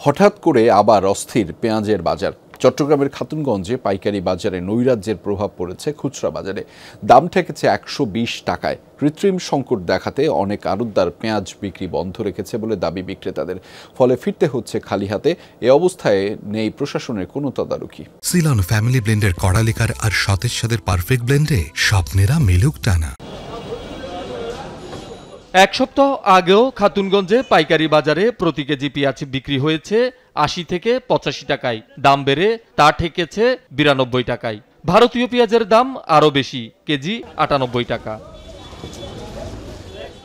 হঠাৎ করে আবার অস্থির পেঁয়াজের বাজার। চট্টগ্রামের খাতুনগঞ্জে পাইকারি বাজারে নৈরাজ্যের প্রভাব পড়েছে খুচরা বাজারে। দাম ঠেকেছে ১২০ টাকায়। কৃত্রিম সংকট দেখাতে অনেক আড়তদার পেঁয়াজ বিক্রি বন্ধ রেখেছে বলে দাবি বিক্রেতাদের। ফলে ফিরতে হচ্ছে খালি হাতে। এ অবস্থায় নেই প্রশাসনের কোনো তদারকি। সিলন ফ্যামিলি ব্লেন্ডের কড়ালিকার আর সতেজ স্বাদের পারফেক্ট ব্লেন্ডে স্বপ্নেরা মেলুক টানা। এক সপ্তাহ আগেও খাতুনগঞ্জে পাইকারি বাজারে প্রতি কেজি পেঁয়াজ বিক্রি হয়েছে ৮০ থেকে ৮৫ টাকায়। দাম বেড়ে তা ঠেকেছে ৯২ টাকায়। ভারতীয় পেঁয়াজের দাম আরও বেশি, কেজি ৯৮ টাকা।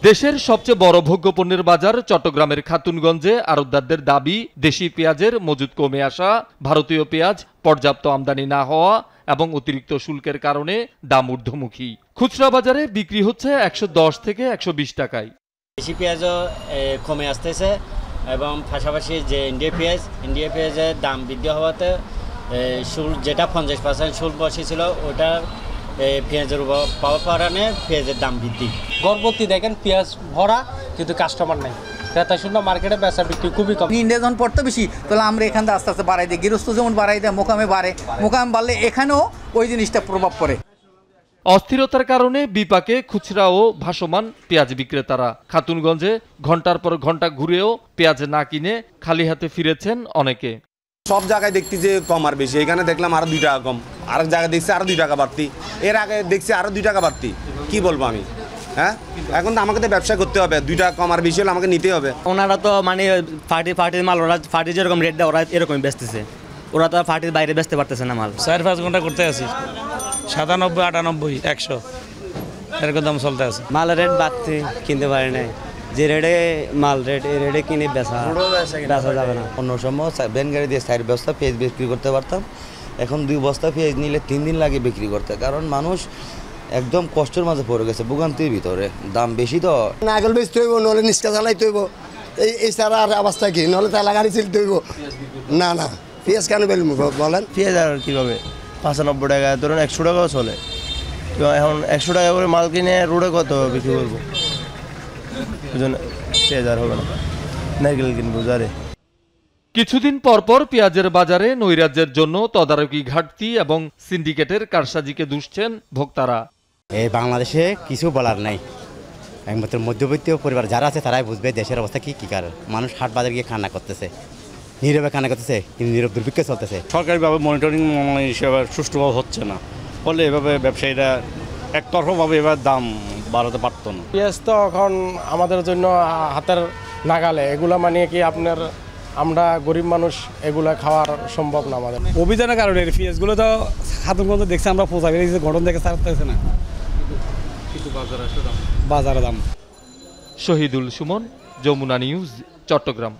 দেশের সবচেয়ে বড় ভোগ্যপণ্যের বাজার চট্টগ্রামের খাতুনগঞ্জে আড়তদারদের দাবি, দেশি পেঁয়াজের মজুদ কমে আসা, ভারতীয় পেঁয়াজ পর্যাপ্ত আমদানি না হওয়া এবং অতিরিক্ত শুল্কের কারণে দাম ঊর্ধ্বমুখী। খুচরা বাজারে বিক্রি হচ্ছে ১১০ থেকে ১২০ টাকায়। দেশি পেঁয়াজও কমে আসতেছে এবং পাশাপাশি যে ইন্ডিয়া পেঁয়াজের দাম বৃদ্ধি হওয়াতে শুল্ক যেটা ৫০% শুল্ক বসেছিল ওটা পেঁয়াজের উপর পাওয়ার কারণে পেঁয়াজের দাম বৃদ্ধি। গড়পতি দেখেন পেঁয়াজ ভরা কিন্তু কাস্টমার নাই, ক্রেতা শূন্য, মার্কেটে বেচা বিক্রি খুবই কম। ইন্ডিয়া যখন পড়তে বেশি তাহলে আমরা এখান থেকে আস্তে আস্তে বাড়াই দিই, গৃহস্থ যেমন বাড়াই দেয়, মোকামে বাড়ে, মোকামে বাড়লে এখানেও ওই জিনিসটা প্রভাব পড়ে। অস্থিরতার কারণে বিপাকে খুচরা ও ভাসমান পেঁয়াজ বিক্রেতারা। খাতুনগঞ্জে ঘন্টার পর ঘন্টা ঘুরেও পেঁয়াজ না কিনে খালি হাতে ফিরেছেন অনেকে। সব জায়গায় দেখছি যে কম আর বেশি, এখানে দেখলাম আরো ২ টাকা কম, আরেক জায়গায় দেখছি আরো ২ টাকা বাড়তি, এর আগে দেখছি আরো ২ টাকা বাড়তি। কি বলবো আমি? হ্যাঁ, এখন তো আমাকে তো ব্যবসা করতে হবে, ২ টাকা কম আর বেশি হলে আমাকে নিতে হবে। ওনারা তো মানে ফার্টির মাল, ওরা ফার্টি যেরকম রেট দেয় ওরা এরকমই বেচতেছে, ওরা তো ফার্টির বাইরে বেচতে পারতেছে না মাল। ৪-৫ ঘন্টা করতে আছি, ৯৭, ৯৮, ১০০ এরকম দাম চলতে আছে। মালের রেট বাড়তে কিনতে পারে নাই, যে রেটে মাল রেট এই রেটে কিনে বেচা যাবে না। অন্য সময় ভ্যান গাড়ি দিয়ে ৪ বস্তা পেঁয়াজ বিক্রি করতে পারতাম, এখন ২ বস্তা পেঁয়াজ নিলে ৩ দিন লাগে বিক্রি করতে, কারণ মানুষ একদম কষ্টের মাঝে পড়ে গেছে, ভোগান্তির ভিতরে। দাম বেশি তো, নাগল বেচতে হইব, নহলে নিষ্কা চালাইতে হইব, এই সারা আর অবস্থা কি, নহলে তেলা গাড়ি চলতে হইব। না না, পেঁয়াজ কেন বেলবো বলেন? পেঁয়াজ আর কীভাবে ৯৫ টাকা, ধরুন ১০০ টাকাও চলে, এখন ১০০ টাকা করে মাল কিনে রোডে কত বিক্রি করবো? ওই জন্য পেঁয়াজ আর হবে না, নারকেল কিনবো যারে। কিছুদিন পরপর পেঁয়াজের বাজারে নৈরাজ্যের জন্য তদারকি ঘাটতি এবং সিন্ডিকেটের কারসাজিকে দুষছেন ভোক্তারা। এই বাংলাদেশে কিছু বলার নাই, একমাত্র মধ্যবিত্ত পরিবার যারা আছে তারাই বুঝবে দেশের অবস্থা কি কি কারণ। মানুষ হাট বাজার গিয়ে কান্না করতেছে, নীরবে কান্না করতেছে, কিন্তু নীরব দুর্ভিক্ষ চলতেছে। সরকারিভাবে মনিটরিং হিসেবে সুষ্ঠুভাবে হচ্ছে না, ফলে এভাবে ব্যবসায়ীরা একতরফাভাবে এবার দাম বাড়াতে পারতো না। পেঁয়াজ তো এখন আমাদের জন্য হাতের নাগালে, এগুলা মানে কি আপনার, আমরা গরিব মানুষ এগুলা খাওয়ার সম্ভব না আমাদের। অভিযানের কারণে পেঁয়াজগুলো তো খাতুনগঞ্জ দেখছি আমরা পোষা বেরিয়েছে, গঠন দেখে ছাড়তেছে না, কিন্তু বাজারে দাম। শহীদুল সুমন, যমুনা নিউজ, চট্টগ্রাম।